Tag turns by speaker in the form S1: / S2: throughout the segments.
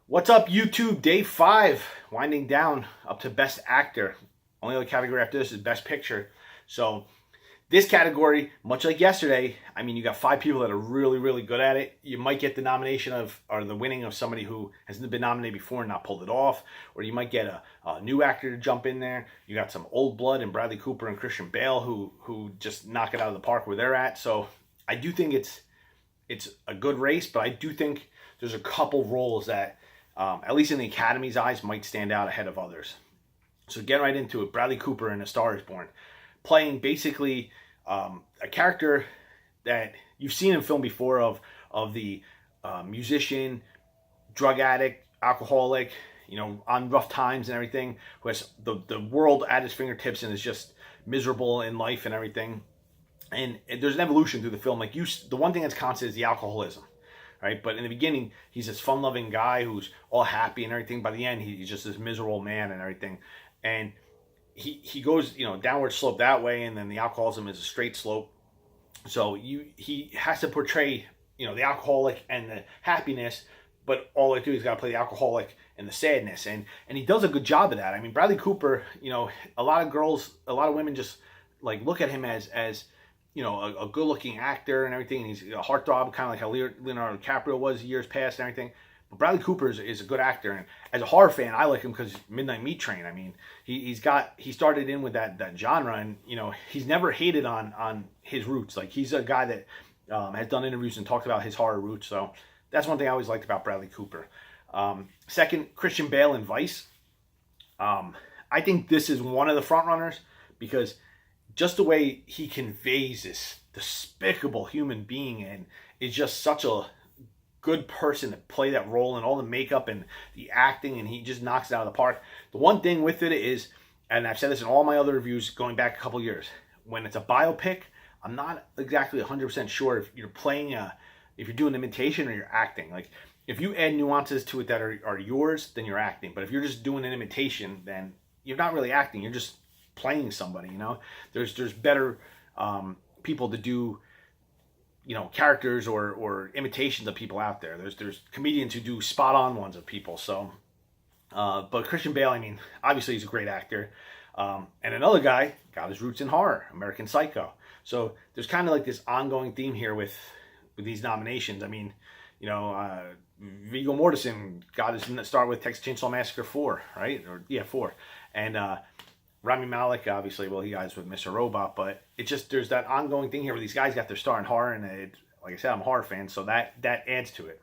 S1: What's up, YouTube? Day 5, winding down up to Best Actor. Only other category after this is Best Picture. So this category, much like yesterday, I mean, you got 5 people that are really, really good at it. You might get the nomination of, or the winning of somebody who hasn't been nominated before and not pulled it off, or you might get a new actor to jump in there. You got some old blood in Bradley Cooper and Christian Bale who just knock it out of the park where they're at. So I do think it's a good race, but I do think there's a couple roles that at least in the Academy's eyes, might stand out ahead of others. So getting right into it, Bradley Cooper in A Star Is Born, playing basically a character that you've seen in film before of the musician, drug addict, alcoholic, on rough times and everything, who has the world at his fingertips and is just miserable in life and everything. And there's an evolution through the film. The one thing that's constant is the alcoholism. Right, but in the beginning, he's this fun-loving guy who's all happy and everything. By the end, he's just this miserable man and everything. And he goes, downward slope that way, and then the alcoholism is a straight slope. So he has to portray, the alcoholic and the happiness, but all I do is got to play the alcoholic and the sadness, and he does a good job of that. I mean, Bradley Cooper, a lot of women just like look at him as a good-looking actor and everything, and he's a heartthrob, kind of like how Leonardo DiCaprio was years past and everything. But Bradley Cooper is a good actor, and as a horror fan, I like him because Midnight Meat Train. I mean, he started in with that genre, and he's never hated on his roots. Like, he's a guy that has done interviews and talked about his horror roots. So that's one thing I always liked about Bradley Cooper. Second, Christian Bale in Vice. I think this is one of the front runners because just the way he conveys this despicable human being and is just such a good person to play that role, and all the makeup and the acting, and he just knocks it out of the park. The one thing with it is, and I've said this in all my other reviews going back a couple years, when it's a biopic, I'm not exactly 100% sure if you're if you're doing imitation or you're acting. Like, if you add nuances to it that are yours, then you're acting. But if you're just doing an imitation, then you're not really acting. You're just playing somebody. There's better people to do characters or imitations of people out there. There's comedians who do spot on ones of people. So but Christian Bale, I mean, obviously he's a great actor, and another guy got his roots in horror, American Psycho. So there's kind of like this ongoing theme here with these nominations. I mean, Viggo Mortensen got his start with Texas Chainsaw Massacre 4, right? 4. And Rami Malek, obviously, well, he got with Mr. Robot, but it's just, there's that ongoing thing here where these guys got their start in horror, and like I said, I'm a horror fan, so that adds to it.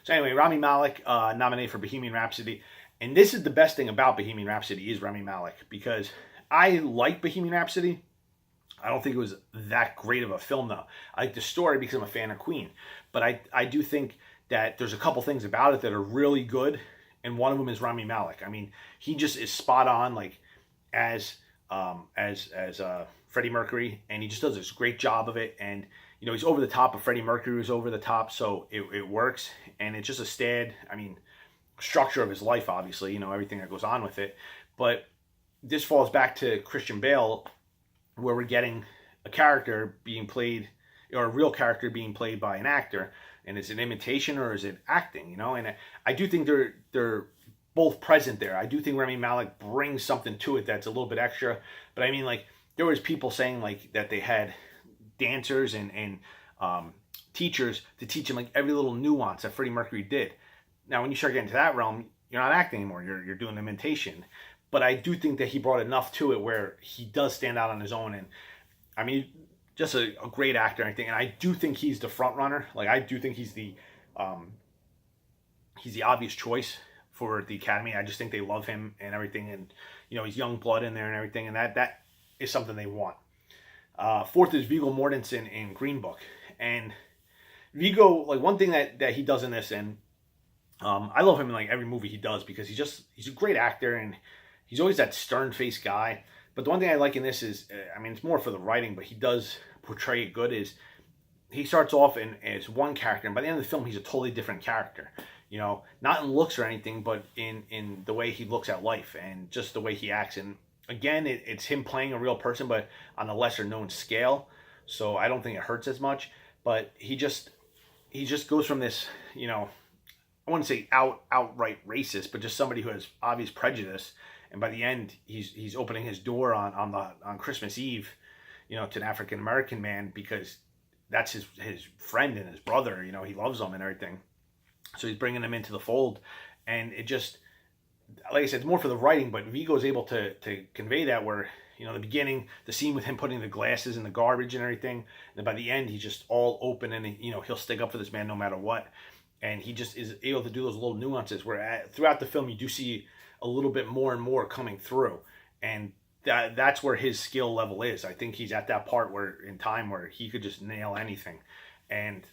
S1: So anyway, Rami Malek nominated for Bohemian Rhapsody, and this is the best thing about Bohemian Rhapsody is Rami Malek, because I like Bohemian Rhapsody. I don't think it was that great of a film, though. I like the story because I'm a fan of Queen, but I do think that there's a couple things about it that are really good, and one of them is Rami Malek. I mean, he just is spot on, like, as Freddie Mercury, and he just does this great job of it. And he's over the top, but Freddie Mercury was over the top, so it works. And it's just structure of his life, obviously, everything that goes on with it. But this falls back to Christian Bale, where we're getting a character being played, or a real character being played by an actor, and is it imitation or is it acting? And I do think they're both present there. I do think Rami Malek brings something to it that's a little bit extra. But I mean, like, there was people saying like that they had dancers and teachers to teach him like every little nuance that Freddie Mercury did. Now, when you start getting to that realm, you're not acting anymore. You're doing imitation. But I do think that he brought enough to it where he does stand out on his own. And I mean, just a great actor, I think. And I do think he's the front runner. Like, I do think he's the obvious choice for the Academy. I just think they love him and everything, and he's young blood in there and everything, and that is something they want. Fourth is Viggo Mortensen in Green Book, and Viggo, like, one thing that he does in this, and I love him in like every movie he does because he's a great actor, and he's always that stern-faced guy. But the one thing I like in this is, I mean, it's more for the writing, but he does portray it good. Is he starts off as one character, and by the end of the film, he's a totally different character. Not in looks or anything, but in the way he looks at life and just the way he acts. And again, it's him playing a real person, but on a lesser known scale. So I don't think it hurts as much. But he just goes from this, I wouldn't say outright racist, but just somebody who has obvious prejudice. And by the end, he's opening his door on Christmas Eve, to an African American man, because that's his friend and his brother. He loves him and everything. So he's bringing him into the fold, and it just, like I said, it's more for the writing. But Viggo is able to convey that, where the beginning, the scene with him putting the glasses in the garbage and everything, and then by the end, he's just all open, and he'll stick up for this man no matter what. And he just is able to do those little nuances where throughout the film you do see a little bit more and more coming through, and that's where his skill level is. I think he's at that part where in time where he could just nail anything. And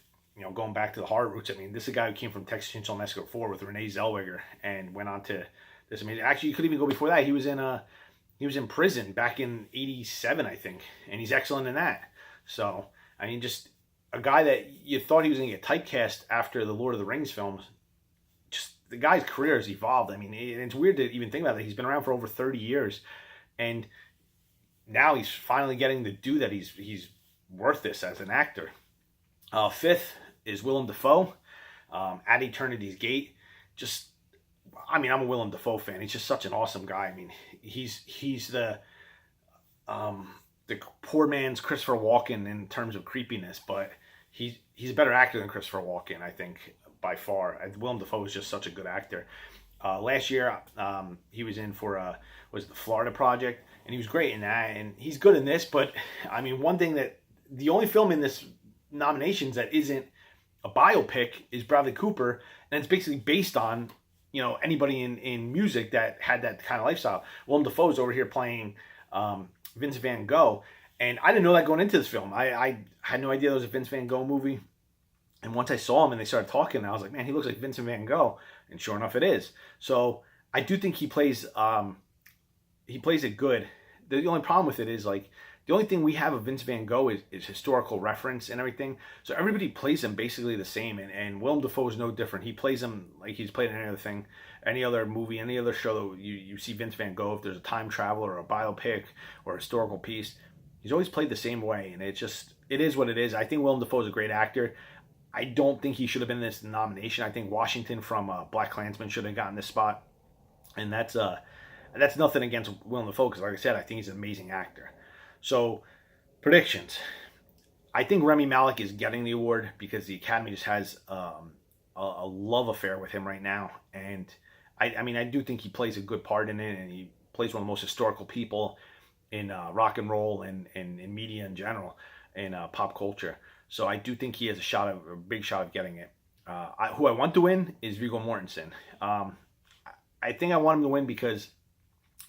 S1: going back to the horror roots, I mean, this is a guy who came from Texas Chainsaw Massacre 4 with Renee Zellweger and went on to this. I mean, actually, you could even go before that. He was in prison back in '87, I think, and he's excellent in that. So I mean, just a guy that you thought he was going to get typecast after the Lord of the Rings films. Just the guy's career has evolved. I mean, it's weird to even think about it. He's been around for over 30 years, and now he's finally getting to do that. He's worth this as an actor. Fifth is Willem Dafoe, at Eternity's Gate. Just, I mean, I'm a Willem Dafoe fan. He's just such an awesome guy. I mean, he's the poor man's Christopher Walken in terms of creepiness, but he's a better actor than Christopher Walken, I think, by far. Willem Dafoe is just such a good actor. Last year, he was in for was the Florida Project, and he was great in that, and he's good in this. But I mean, the only film in this nominations that isn't a biopic is Bradley Cooper, and it's basically based on anybody in music that had that kind of lifestyle. Willem Dafoe's over here playing Vince Van Gogh, and I didn't know that going into this film. I had no idea there was a Vince Van Gogh movie, and once I saw him and they started talking, I was like, man, he looks like Vincent Van Gogh, and sure enough, it is. So I do think he plays it good. The only problem with it is, like, the only thing we have of Vince Van Gogh is historical reference and everything. So everybody plays him basically the same, and Willem Dafoe is no different. He plays him like he's played in any other thing, any other movie, any other show that you see Vince Van Gogh. If there's a time travel or a biopic or a historical piece, he's always played the same way, and it is what it is. I think Willem Dafoe is a great actor. I don't think he should have been in this nomination. I think Washington from Black Klansman should have gotten this spot, and that's nothing against Willem Dafoe, because, like I said, I think he's an amazing actor. So, predictions. I think Rami Malek is getting the award because the Academy just has a love affair with him right now. And I mean, I do think he plays a good part in it, and he plays one of the most historical people in rock and roll and in media in general, in pop culture. So I do think he has a big shot of getting it. Who I want to win is Viggo Mortensen. I think I want him to win because,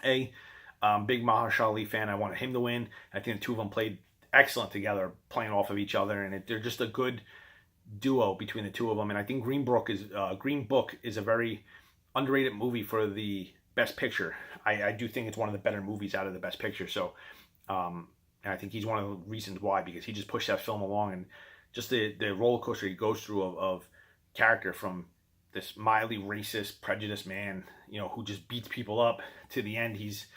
S1: big Mahershala Ali fan. I wanted him to win. I think the two of them played excellent together, playing off of each other, and they're just a good duo between the two of them. And I think Green Book is a very underrated movie for the Best Picture. I do think it's one of the better movies out of the Best Picture. So, and I think he's one of the reasons why, because he just pushed that film along, and just the roller coaster he goes through of character, from this mildly racist, prejudiced man, who just beats people up, to the end he's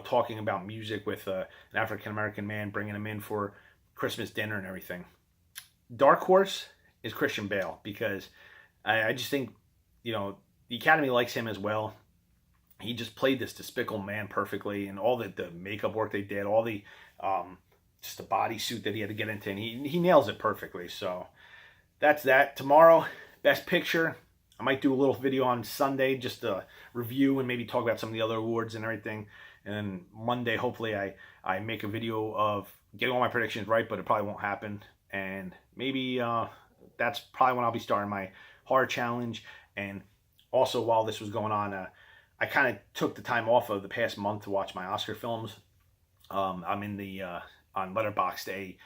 S1: talking about music with an African-American man, bringing him in for Christmas dinner and everything. Dark horse is Christian Bale, because I just think, the Academy likes him as well. He just played this despicable man perfectly, and all the makeup work they did, all the, just the bodysuit that he had to get into, and he nails it perfectly. So that's that. Tomorrow, Best Picture. I might do a little video on Sunday, just to review and maybe talk about some of the other awards and everything. And then Monday, hopefully, I make a video of getting all my predictions right, but it probably won't happen. And maybe that's probably when I'll be starting my horror challenge. And also, while this was going on, I kind of took the time off of the past month to watch my Oscar films. I'm in the on Letterboxd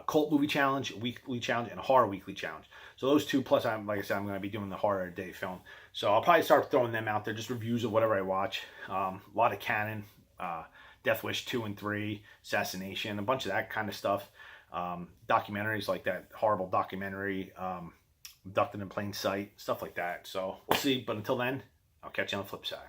S1: cult movie challenge, weekly challenge, and a horror weekly challenge. So those two, plus like I said, I'm going to be doing the horror day film. So I'll probably start throwing them out there, just reviews of whatever I watch. A lot of canon, Death Wish 2 and 3, Assassination, a bunch of that kind of stuff. Documentaries like that horrible documentary, Abducted in Plain Sight, stuff like that. So we'll see. But until then, I'll catch you on the flip side.